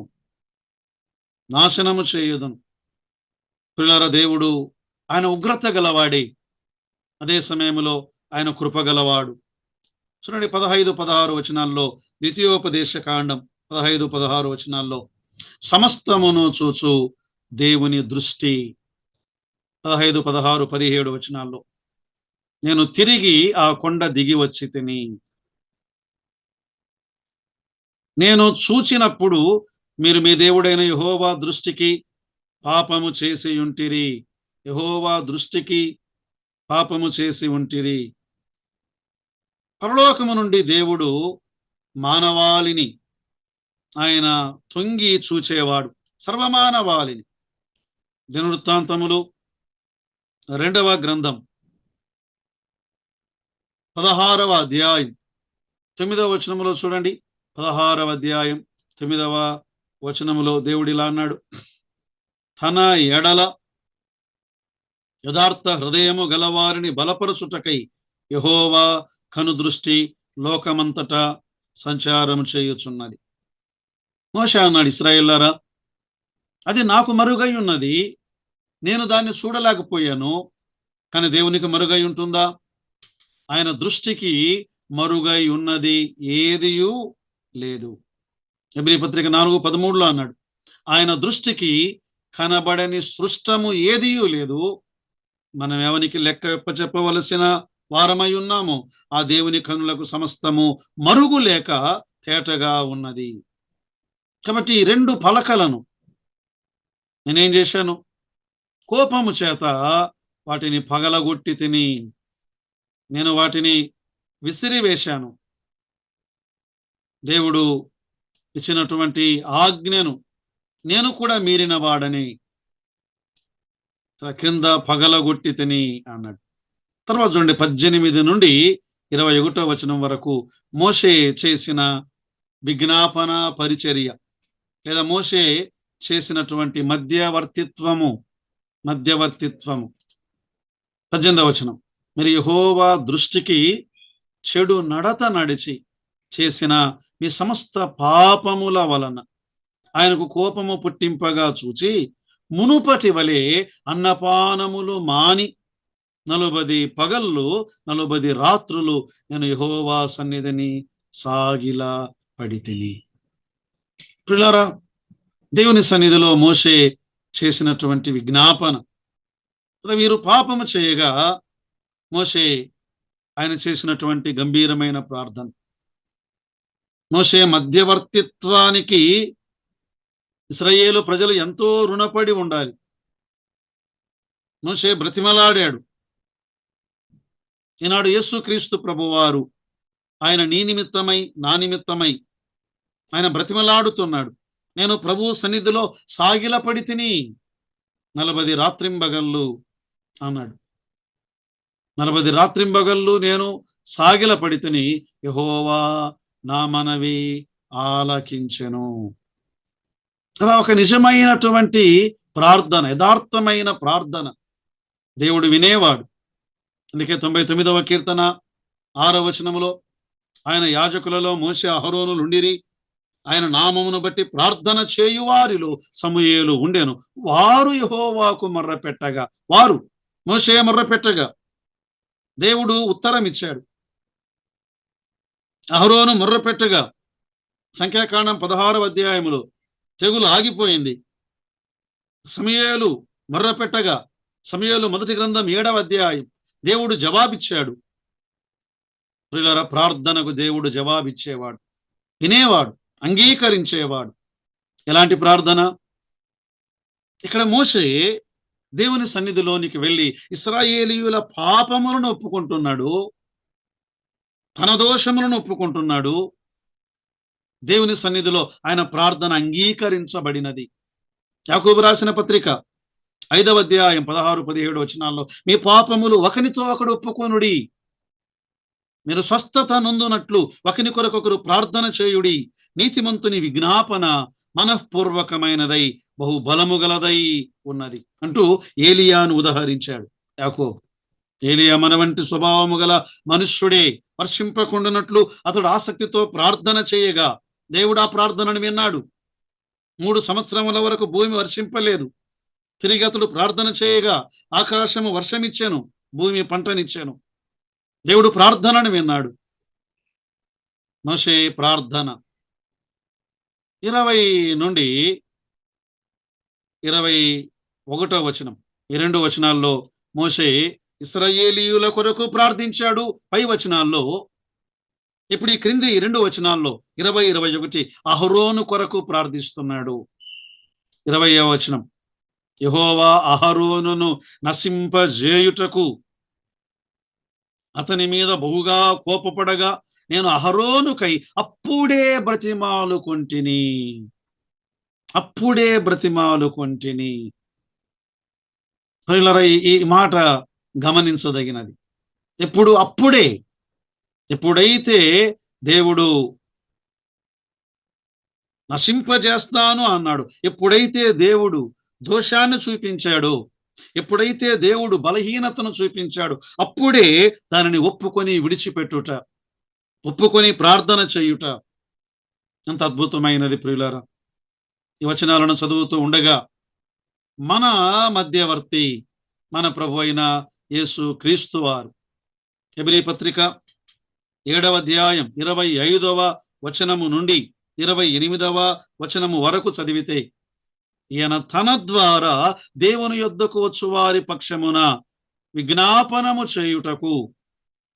పిల్లల దేవుడు ఆయన ఉగ్రత గలవాడి, అదే సమయంలో ఆయన కృప గలవాడు. చూడండి 15-16 వచనాల్లో, ద్వితీయోపదేశకాండం 15-16 వచనాల్లో, సమస్తమును చూచు దేవుని దృష్టి. 15, 16, 17 వచనాల్లో, నేను తిరిగి ఆ కొండ దిగి వచ్చి తిని, నేను చూచినప్పుడు మీరు మీ దేవుడైన యెహోవా దృష్టికి పాపము చేసి ఉంటిరి. యెహోవా దృష్టికి పాపము చేసి ఉంటిరి. పరలోకము నుండి దేవుడు మానవాళిని ఆయన తొంగి చూచేవాడు, సర్వమానవాళిని. దినవృత్తాంతములు 2వ గ్రంథం 16వ అధ్యాయం 9వ వచనములో చూడండి. 16వ అధ్యాయం 9వ వచనములో దేవుడు ఇలా అన్నాడు, తన ఎడల యథార్థ హృదయము గలవారిని బలపరచుటకై యెహోవా కనుదృష్టి లోకమంతటా సంచారం చేయుచున్నది. మోషే అన్నాడు, ఇశ్రాయేలులారా, అది నాకు మరుగై ఉన్నది, నేను దాన్ని చూడలేకపోయాను. కానీ దేవునికి మరుగై ఉంటుందా? ఆయన దృష్టికి మరుగై ఉన్నది ఏదియూ లేదు. హెబ్రీ పత్రిక 4:13లో అన్నాడు, ఆయన దృష్టికి కనబడని సృష్టము ఏదియూ లేదు. మనం ఎవనికి లెక్క చెప్పవలసిన వారమై ఉన్నాము. ఆ దేవుని కనులకు సమస్తము మరుగు లేక తేటగా ఉన్నది. కాబట్టి ఈ 2 పలకలను నేనేం చేశాను? కోపము చేత వాటిని పగలగొట్టి తిని, నేను వాటిని విసిరివేశాను. దేవుడు ఇచ్చినటువంటి ఆజ్ఞను నేను కూడా మీరిన వాడని కింద పగలగొట్టి తిని అన్నాడు. తర్వాత చూడండి 18 నుండి 21వ వచనం వరకు మోషే చేసిన విజ్ఞాపన పరిచర్య, లేదా మోషే చేసినటువంటి మధ్యవర్తిత్వము. 18వ వచనం, మీరు యెహోవా దృష్టికి చెడు నడత నడిచి చేసిన మీ సమస్త పాపముల వలన ఆయనకు కోపము పుట్టింపగా చూచి మునుపటి వలె అన్నపానములు మాని 40 పగళ్ళు 40 రాత్రులు నేను యెహోవా సన్నిధిని సాగిల పడితిని. ప్రియులారా, దేవుని సన్నిధిలో మోషే చేసినటువంటి విజ్ఞాపన, వీరు పాపము చేయగా మోషే ఆయన చేసినటువంటి గంభీరమైన ప్రార్థన. మోషే మధ్యవర్తిత్వానికి ఇశ్రాయేలు ప్రజలు ఎంతో రుణపడి ఉండాలి. మోషే బ్రతిమలాడాడు. ఈనాడు యేసుక్రీస్తు ప్రభువారు ఆయన నీ నిమిత్తమై నా నిమిత్తమై ఆయన బ్రతిమలాడుతున్నాడు. నేను ప్రభు సన్నిధిలో సాగిలపడి తిని 40 రాత్రింబగళ్ళు అన్నాడు. 40 రాత్రింబగళ్ళు నేను సాగిలపడి తిని, యెహోవా నా మనవి ఆలకించెను. కదా, ఒక నిజమైనటువంటి ప్రార్థన, యథార్థమైన ప్రార్థన దేవుడు వినేవాడు. అందుకే 99వ కీర్తన 6వ వచనములో ఆయన యాజకులలో మోషే అహరోనులు ఉండిరి, ఆయన నామమును బట్టి ప్రార్థన చేయువారిలో సమూయేలు ఉండెను, వారు యెహోవాకు మొర్రపెట్టగా, వారు మోషే మొర్రపెట్టగా దేవుడు ఉత్తరం ఇచ్చాడు. అహరోను మొర్రపెట్టగా సంఖ్యాకాండం 16వ అధ్యాయములో తెగులు ఆగిపోయింది. సమూయేలు మొర్రపెట్టగా సమూయేలు మొదటి గ్రంథం 7వ అధ్యాయం దేవుడు జవాబిచ్చాడు. ప్రియులారా, ప్రార్థనకు దేవుడు జవాబిచ్చేవాడు, వినేవాడు, అంగీకరించేవాడు. ఎలాంటి ప్రార్థన? ఇక్కడ మోషే దేవుని సన్నిధిలోనికి వెళ్ళి ఇశ్రాయేలీయుల పాపములను ఒప్పుకుంటున్నాడు, తన దోషములను ఒప్పుకుంటున్నాడు. దేవుని సన్నిధిలో ఆయన ప్రార్థన అంగీకరించబడినది. యాకోబు రాసిన పత్రిక 5వ అధ్యాయం 16-17 వచనాల్లో, మీ పాపములు ఒకనితో ఒకడు ఒప్పుకొనుడి, మీరు స్వస్థత నొందునట్లు ఒకని కొరకొకరు ప్రార్థన చేయుడి, నీతిమంతుని విజ్ఞాపన మనఃపూర్వకమైనదై బహు బలము గలదై ఉన్నది అంటూ ఏలియాను ఉదహరించాడు యాకోబు. ఏలియా మన వంటి స్వభావము గల మనుష్యుడే. వర్షింపకుండానట్లు అతడు ఆసక్తితో ప్రార్థన చేయగా దేవుడు ఆ ప్రార్థనను విన్నాడు. 3 సంవత్సరముల వరకు భూమి వర్షింపలేదు. తిరిగి అతడు ప్రార్థన చేయగా ఆకాశము వర్షమిచ్చాను, భూమి పంటనిచ్చాను. దేవుడు ప్రార్థనను విన్నాడు. మోషే ప్రార్థన 20 నుండి 21వ వచనం, ఈ 2 వచనాల్లో మోషే ఇశ్రాయేలీయుల కొరకు ప్రార్థించాడు. పై వచనాల్లో, ఇప్పుడు ఈ క్రింది 2 వచనాల్లో 20-21 అహరోను కొరకు ప్రార్థిస్తున్నాడు. 20వ వచనం, యెహోవా అహరోనును నశింపజేయుటకు అతని మీద బహుగా కోపపడగా నేను అహరోనుకై అప్పుడే బ్రతిమాలుకొంటిని. ప్రియులారా, ఈ మాట గమనించదగినది. ఎప్పుడైతే దేవుడు నశింపజేస్తాను అన్నాడు, ఎప్పుడైతే దేవుడు దోషాన్ని చూపించాడు, ఎప్పుడైతే దేవుడు బలహీనతను చూపించాడు, అప్పుడే దానిని ఒప్పుకొని విడిచిపెట్టుట, ఒప్పుకొని ప్రార్థన చేయుట ఎంత అద్భుతమైనది ప్రియులారా. ఈ వచనాలను చదువుతూ ఉండగా మన మధ్యవర్తి మన ప్రభు అయిన యేసు క్రీస్తు వారు హెబ్రీ పత్రిక 7వ అధ్యాయం 25వ వచనము నుండి 28వ వచనము వరకు చదివితే, ఈయన తన ద్వారా దేవుని యొద్దకు వచ్చు వారి పక్షమున విజ్ఞాపనము చేయుటకు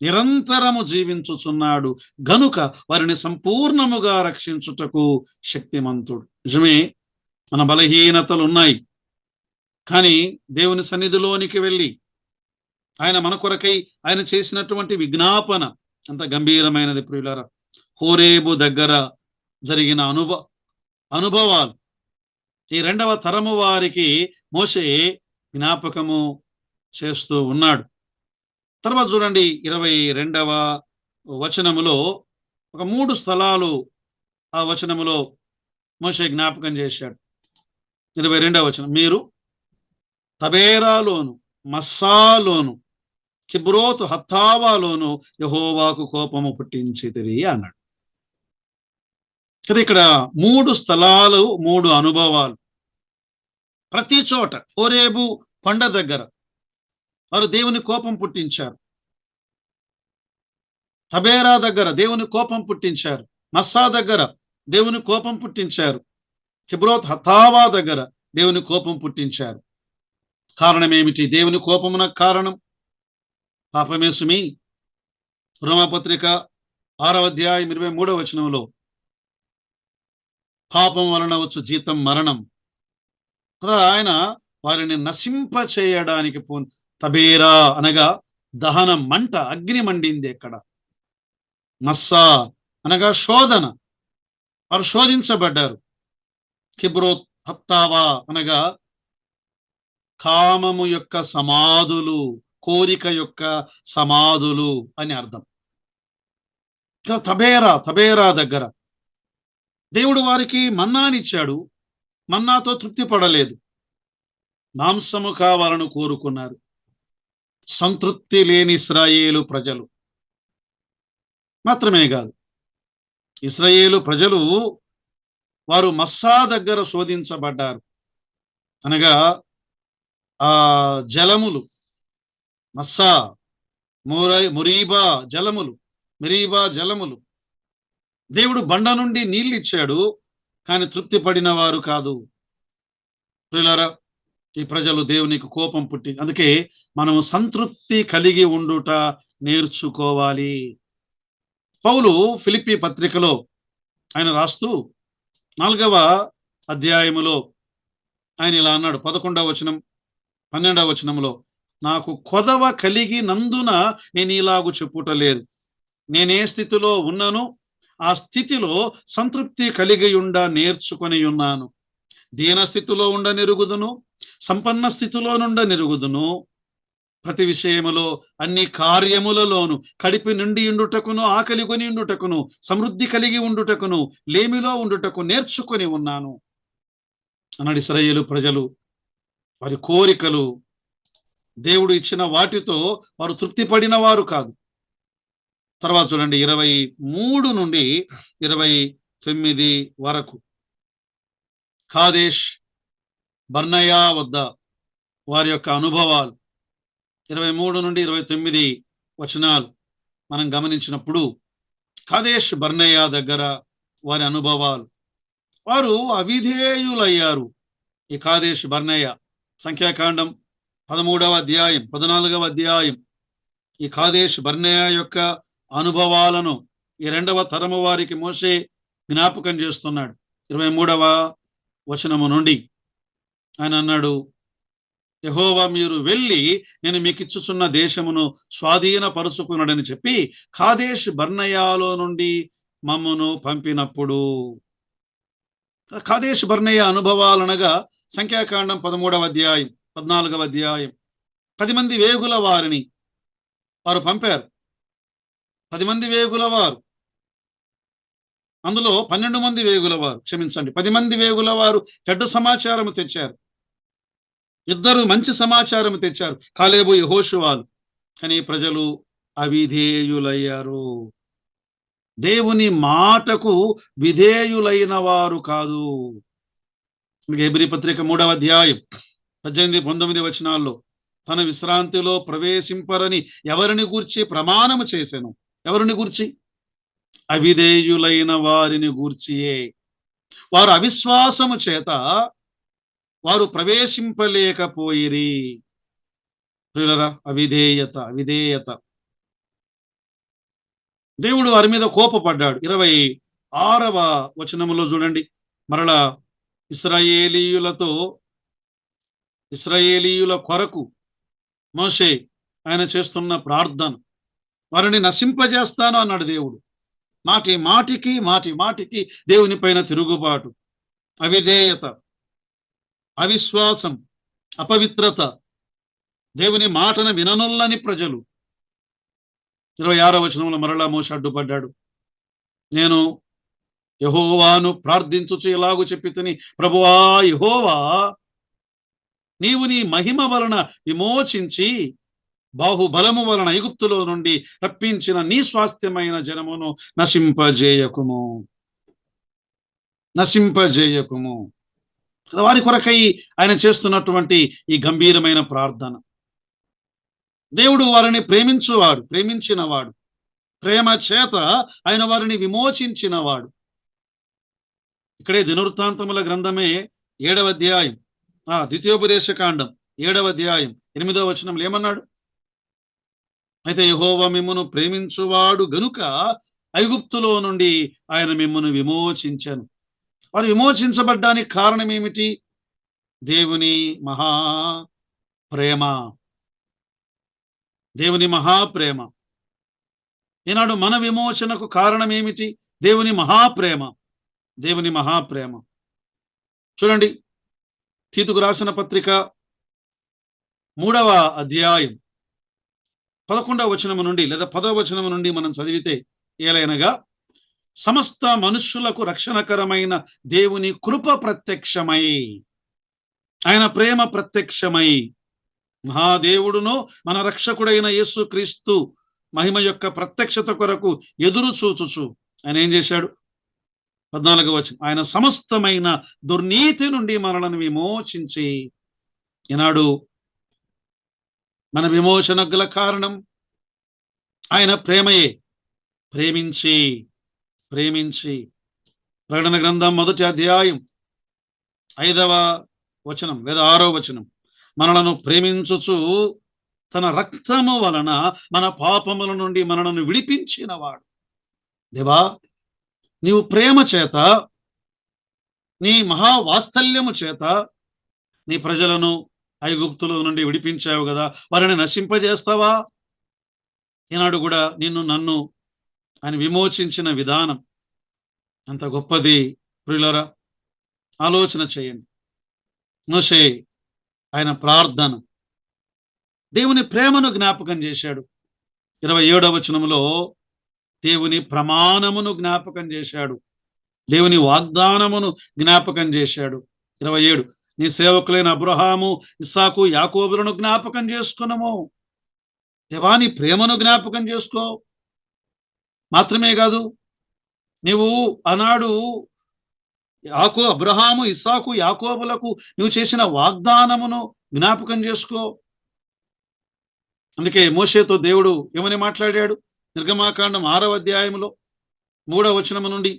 నిరంతరము జీవించుచున్నాడు గనుక వారిని సంపూర్ణముగా రక్షించుటకు శక్తిమంతుడు. నిజమే, మన బలహీనతలు ఉన్నాయి, కానీ దేవుని సన్నిధిలోనికి వెళ్ళి ఆయన మన కొరకై ఆయన చేసినటువంటి విజ్ఞాపన అంత గంభీరమైనది ప్రియులారా. హోరేబు దగ్గర జరిగిన అనుభవాలు ఈ 2వ తరము వారికి మోషే జ్ఞాపకము చేస్తూ ఉన్నాడు. తర్వాత చూడండి 22వ వచనములో ఒక 3 స్థలాలు ఆ వచనములో మోషే జ్ఞాపకం చేశాడు. 22వ వచనం, మీరు తబేరాలోను మస్సాలోను కిబ్రోతు హత్తావాలోను యెహోవాకు కోపము పుట్టించితిరి అన్నాడు. కదా, ఇక్కడ 3 స్థలాలు, 3 అనుభవాలు. ప్రతి చోట హోరేబు కొండ దగ్గర వారు దేవుని కోపం పుట్టించారు, తబేరా దగ్గర దేవుని కోపం పుట్టించారు, మస్సా దగ్గర దేవుని కోపం పుట్టించారు, కిబ్రోత్ హతావా దగ్గర దేవుని కోపం పుట్టించారు. కారణం ఏమిటి? దేవుని కోపమునకు కారణం పాపమే సుమి. రోమపత్రిక 6వ అధ్యాయం 23వ వచనంలో పాపం వలన వచ్చు జీతం మరణం కదా. ఆయన వారిని నశింప చేయడానికి తబేరా అనగా దహనం, మంట, అగ్ని మండింది. ఎక్కడ? మస్సా అనగా శోధన, వారు శోధించబడ్డారు. కిబ్రోత్ హత్తావా అనగా కామము యొక్క సమాధులు, కోరిక యొక్క సమాధులు అని అర్థం. తబేరా దగ్గర దేవుడు వారికి మన్నానిచ్చాడు. మన్నాతో తృప్తి పడలేదు, మాంసము కావాలని కోరుకున్నారు. సంతృప్తి లేని ఇశ్రాయేలు ప్రజలు మాత్రమే కాదు, ఇశ్రాయేలు ప్రజలు వారు మస్సా దగ్గర శోధించబడ్డారు. అనగా ఆ జలములు, మస్సా, మురీబా జలములు. దేవుడు బండ నుండి నీళ్ళు ఇచ్చాడు, కానీ తృప్తి పడిన వారు కాదు. ప్రియులారా, ఈ ప్రజలు దేవునికి కోపం పుట్టి, అందుకే మనము సంతృప్తి కలిగి ఉండుట నేర్చుకోవాలి. పౌలు ఫిలిప్పీ పత్రికలో ఆయన రాస్తూ 4వ అధ్యాయములో ఆయన ఇలా అన్నాడు. 11వ వచనం 12వ వచనంలో, నాకు కొదవ కలిగినందున నేను ఇలాగు చెప్పుటలేదు, నేనే స్థితిలో ఉన్నాను ఆ స్థితిలో సంతృప్తి కలిగి నేర్చుకొని ఉన్నాను. దీన స్థితిలో నెరుగుదును, సంపన్న స్థితిలో నెరుగుదును. ప్రతి విషయములో అన్ని కార్యములలోను కడిపి నిండి ఉండుటకును, ఆకలి కొని ఉండుటకును, సమృద్ధి కలిగి ఉండుటకును, లేమిలో ఉండుటకు నేర్చుకొని ఉన్నాను అన్నాడు. ఇశ్రాయేలు ప్రజలు వారి కోరికలు, దేవుడు ఇచ్చిన వాటితో వారు తృప్తి పడిన వారు కాదు. తర్వాత చూడండి 23 నుండి 29 వరకు, కాదేష్ బర్నయా వద్ద వారి యొక్క అనుభవాలు. 23 నుండి 29 వచనాలు మనం గమనించినప్పుడు, కాదేష్ బర్నయా దగ్గర వారి అనుభవాలు. వారు అవిధేయులయ్యారు. ఈ కాదేష్ బర్నయా, సంఖ్యాకాండం 13వ అధ్యాయం 14వ అధ్యాయం ఈ కాదేష్ బర్నయా యొక్క అనుభవాలను ఈ 2వ తరము వారికి మోషే జ్ఞాపకం చేస్తున్నాడు. 23వ వచనము నుండి ఆయన అన్నాడు, యెహోవా మీరు వెళ్ళి నేను మీకు ఇచ్చుచున్న దేశమును స్వాధీనపరుచుకున్నాడని చెప్పి కాదేష్ బర్నయాలో నుండి మమ్మను పంపినప్పుడు. కాదేష్ బర్నయా అనుభవాలనగా సంఖ్యాకాండం 13వ అధ్యాయం 14వ అధ్యాయం 10 మంది వేగుల వారిని వారు పంపారు. 10 మంది వేగుల వారు, అందులో 12 మంది వేగుల వారు, క్షమించండి, 10 మంది వేగుల వారు చెడ్డ సమాచారం తెచ్చారు, 2 మంచి సమాచారం తెచ్చారు, కాలేబు యెహోషువాలు. కానీ ప్రజలు అవిధేయులయ్యారు, దేవుని మాటకు విధేయులైన వారు కాదు. హెబ్రీ పత్రిక 3వ అధ్యాయం 18-19 వచనాల్లో, తన విశ్రాంతిలో ప్రవేశింపరని ఎవరిని గూర్చి ప్రమాణము చేశాను? ఎవరిని గూర్చి? అవిధేయులైన వారిని గూర్చియే. వారు అవిశ్వాసము చేత వారు ప్రవేశింపలేకపోయిరి. ప్రియులారా, అవిధేయత. దేవుడు వారి మీద కోపపడ్డాడు. 26వ వచనములో చూడండి, మరలా ఇశ్రాయేలీయుల కొరకు మోషే ఆయన చేస్తున్న ప్రార్థన, వారిని నశింపజేస్తాను అన్నాడు దేవుడు. మాటికి దేవుని పైన తిరుగుబాటు, అవిధేయత, అవిశ్వాసం, అపవిత్రత, దేవుని మాటను విననుల్లని ప్రజలు. 26వ వచనంలో మరలా మోషే అడ్డుపడ్డాడు. నేను యెహోవాను ప్రార్థించుచు ఇలాగు చెప్పితిని, ప్రభువా యెహోవా, నీవు నీ మహిమ వలన విమోచించి బాహుబలము వలన ఐగుప్తులో నుండి రప్పించిన నీ స్వాస్థ్యమైన జనమును నశింపజేయకుము. వారి కొరకై ఆయన చేస్తున్నటువంటి ఈ గంభీరమైన ప్రార్థన. దేవుడు వారిని ప్రేమించినవాడు, ప్రేమ చేత ఆయన వారిని విమోచించినవాడు. ఇక్కడే దినవృత్తాంతముల గ్రంథమే 7వ అధ్యాయం, ద్వితీయోపదేశ కాండం 7వ అధ్యాయం 8వ వచనంలో ఏమన్నాడు? అయితే యెహోవా మిమ్మును ప్రేమించువాడు గనుక ఐగుప్తులో నుండి ఆయన మిమ్మును విమోచించాను. వారు విమోచించబడ్డానికి కారణం ఏమిటి? దేవుని మహా ప్రేమ. దేవుని మహాప్రేమ. ఈనాడు మన విమోచనకు కారణం ఏమిటి? దేవుని మహాప్రేమ. దేవుని మహాప్రేమ. చూడండి, తీతుకు రాసిన పత్రిక 3వ అధ్యాయం 11వ వచనము నుండి లేదా 10వ వచనము నుండి మనం చదివితే, ఏలైనగా సమస్త మనుష్యులకు రక్షణకరమైన దేవుని కృప ప్రత్యక్షమై, ఆయన ప్రేమ ప్రత్యక్షమై, మహాదేవుడును మన రక్షకుడైన యేసుక్రీస్తు మహిమ యొక్క ప్రత్యక్షత కొరకు ఎదురు చూచుచు ఆయన ఏం చేశాడు? 14వ వచనం, ఆయన సమస్తమైన దుర్నీతి నుండి మనలను విమోచించి, ఈనాడు మన విమోచనకు గల కారణం ఆయన ప్రేమయే. ప్రేమించి ప్రేమించి ప్రకటన గ్రంథం 1వ అధ్యాయం 5వ వచనం లేదా 6వ వచనం, మనలను ప్రేమించుచు తన రక్తము వలన మన పాపముల నుండి మనలను విడిపించినవాడు. దేవా, నీవు ప్రేమ చేత, నీ మహావాత్సల్యము చేత నీ ప్రజలను ఐగుప్తుల నుండి విడిపించావు కదా, వారిని నశింపజేస్తావా? ఈనాడు కూడా నిన్ను నన్ను ఆయన విమోచించిన విధానం అంత గొప్పది. ప్రియులారా, ఆలోచన చేయండి. మోషే ఆయన ప్రార్థన, దేవుని ప్రేమను జ్ఞాపకం చేశాడు. 27వ వచనములో దేవుని ప్రమాణమును జ్ఞాపకం చేశాడు, దేవుని వాగ్దానమును జ్ఞాపకం చేశాడు. 27, నీ సేవకులైన అబ్రహాము, ఇస్సాకు, యాకోబులను జ్ఞాపకం చేసుకున్నాము. దేవా, నీ ప్రేమను జ్ఞాపకం చేసుకో. మాత్రమే కాదు, నీవు ఆనాడు అబ్రహాము, ఇస్సాకు, యాకోబులకు నువ్వు చేసిన వాగ్దానమును జ్ఞాపకం చేసుకో. అందుకే మోషేతో దేవుడు ఏమని మాట్లాడాడు? నిర్గమాకాండం 6వ అధ్యాయంలో 3వ వచనము నుండి,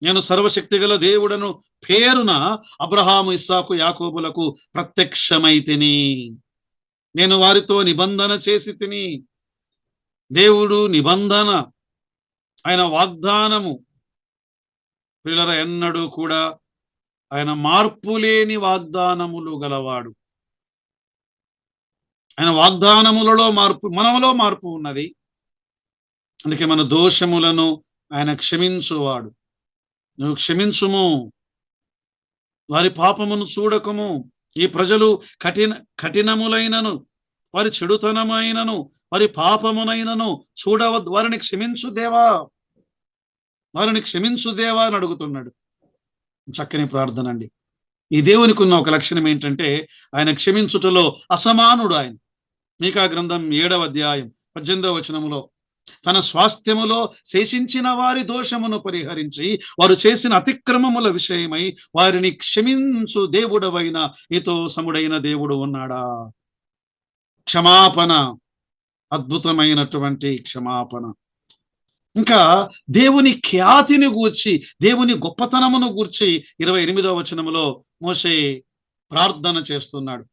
నేను సర్వశక్తి గల దేవుడను పేరున అబ్రహాము, ఇస్సాకు, యాకోబులకు ప్రత్యక్షమైతిని, నేను వారితో నిబంధన చేసి తిని. దేవుడు నిబంధన, ఆయన వాగ్దానము పిల్లల ఎన్నడూ కూడా ఆయన మార్పు లేని వాగ్దానములు గలవాడు. ఆయన వాగ్దానములలో మార్పు, మనములో మార్పు ఉన్నది. అందుకే మన దోషములను ఆయన క్షమించువాడు. నువ్వు క్షమించుము, వారి పాపమును చూడకము. ఈ ప్రజలు కఠినములైనను, వారి చెడుతనమైనను, వారి పాపమునైనను చూడవద్దు, వారిని క్షమించు దేవా, వారిని క్షమించు దేవా అని అడుగుతున్నాడు. చక్కని ప్రార్థన అండి. ఈ దేవునికి ఉన్న ఒక లక్షణం ఏంటంటే, ఆయన క్షమించుటలో అసమానుడు. ఆయన మీకా గ్రంథం 7వ అధ్యాయం 18వ వచనములో, తన స్వాస్థ్యములో శేషించిన వారి దోషమును పరిహరించి వారు చేసిన అతిక్రమముల విషయమై వారిని క్షమించు దేవుడవైన నీతో సముడైన దేవుడు ఉన్నాడా? క్షమాపణ, అద్భుతమైనటువంటి క్షమాపణ. ఇంకా దేవుని ఖ్యాతిని గూర్చి, దేవుని గొప్పతనమును గూర్చి 28వ వచనములో మోషే ప్రార్థన చేస్తున్నాడు.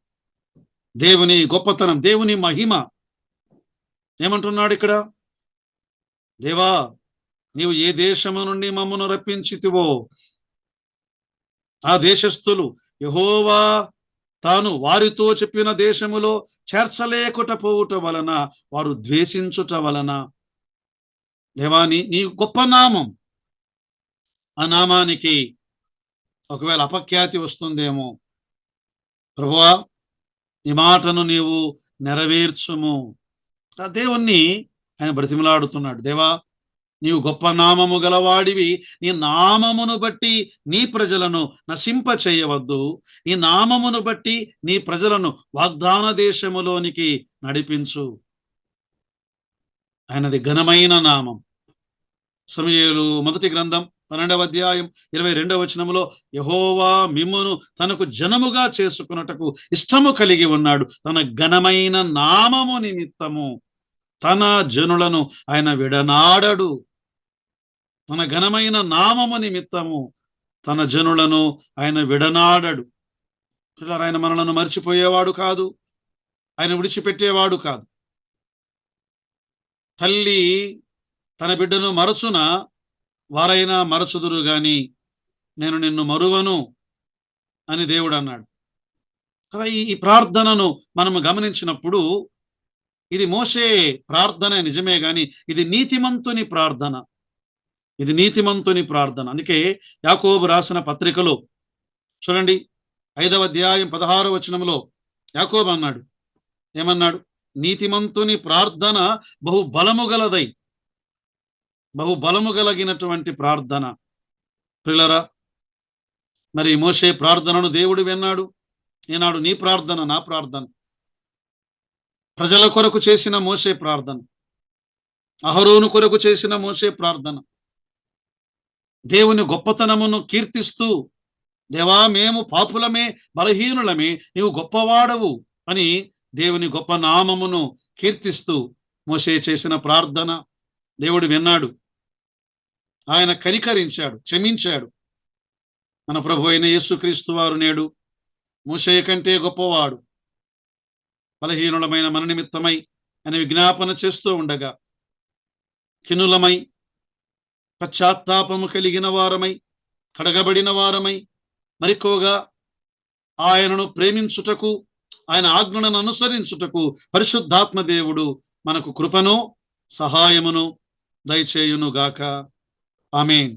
దేవుని గొప్పతనం, దేవుని మహిమ. ఏమంటున్నాడు ఇక్కడ? దేవా, నీవు ఏ దేశము నుండి మమ్మను రప్పించితివో ఆ దేశస్థులు యెహోవా తాను వారితో చెప్పిన దేశములో చేర్చలేకుటపోవుట వలన వారు ద్వేషించుట వలన. దేవా, నీ గొప్ప నామం, ఆ నామానికి ఒకవేళ అపఖ్యాతి వస్తుందేమో. ప్రభువా, నీ మాటను నీవు నెరవేర్చుము. ఆ దేవుణ్ణి ఆయన బ్రతిమలాడుతున్నాడు. దేవా, నీవు గొప్ప నామము గలవాడివి, నీ నామమును బట్టి నీ ప్రజలను నశింప చేయవద్దు, నీ నామమును బట్టి నీ ప్రజలను వాగ్దాన దేశములోనికి నడిపించు. ఆయనది ఘనమైన నామం. సమూయేలు మొదటి గ్రంథం 12వ అధ్యాయం 22వ వచనములో, యెహోవా మిమ్మును తనకు జనముగా చేసుకున్నటకు ఇష్టము కలిగి ఉన్నాడు, తన ఘనమైన నామము నిమిత్తము తన జనులను ఆయన విడనాడడు. తన ఘనమైన నామము నిమిత్తము తన జనులను ఆయన విడనాడడు. ఆయన మనలను మర్చిపోయేవాడు కాదు, ఆయన విడిచిపెట్టేవాడు కాదు. తల్లి తన బిడ్డను మరచున, వారైనా మరచుదురు గాని నేను నిన్ను మరువను అని దేవుడు అన్నాడు కదా. ఈ ప్రార్థనను మనము గమనించినప్పుడు ఇది మోషే ప్రార్థన నిజమే గాని ఇది నీతిమంతుని ప్రార్థన. ఇది నీతిమంతుని ప్రార్థన. అందుకే యాకోబు రాసిన పత్రికలో చూడండి 5వ అధ్యాయం 16వ వచనంలో యాకోబు అన్నాడు, ఏమన్నాడు? నీతిమంతుని ప్రార్థన బహు బలము గలదై, బహు బలము కలిగినటువంటి ప్రార్థన. ప్రియులారా, మరి మోషే ప్రార్థనను దేవుడు విన్నాడు. ఈనాడు నీ ప్రార్థన, నా ప్రార్థన, ప్రజల కొరకు చేసిన మోషే ప్రార్థన, అహరోను కొరకు చేసిన మోషే ప్రార్థన, దేవుని గొప్పతనమును కీర్తిస్తూ, దేవా మేము పాపులమే, బలహీనులమే, నీవు గొప్పవాడవు అని దేవుని గొప్ప నామమును కీర్తిస్తూ మోషే చేసిన ప్రార్థన దేవుడు విన్నాడు. ఆయన కనికరించాడు, క్షమించాడు. మన ప్రభు అయిన యేసుక్రీస్తు వారు నేడు మోషే కంటే గొప్పవాడు. బలహీనులమైన మన నిమిత్తమై అని విజ్ఞాపన చేస్తూ ఉండగా, కినులమై, పశ్చాత్తాపము కలిగిన వారమై, కడగబడిన వారమై, మరికోగా ఆయనను ప్రేమించుటకు, ఆయన ఆజ్ఞలను అనుసరించుటకు పరిశుద్ధాత్మ దేవుడు మనకు కృపను, సహాయమును దయచేయునుగాక. ఆమేన్.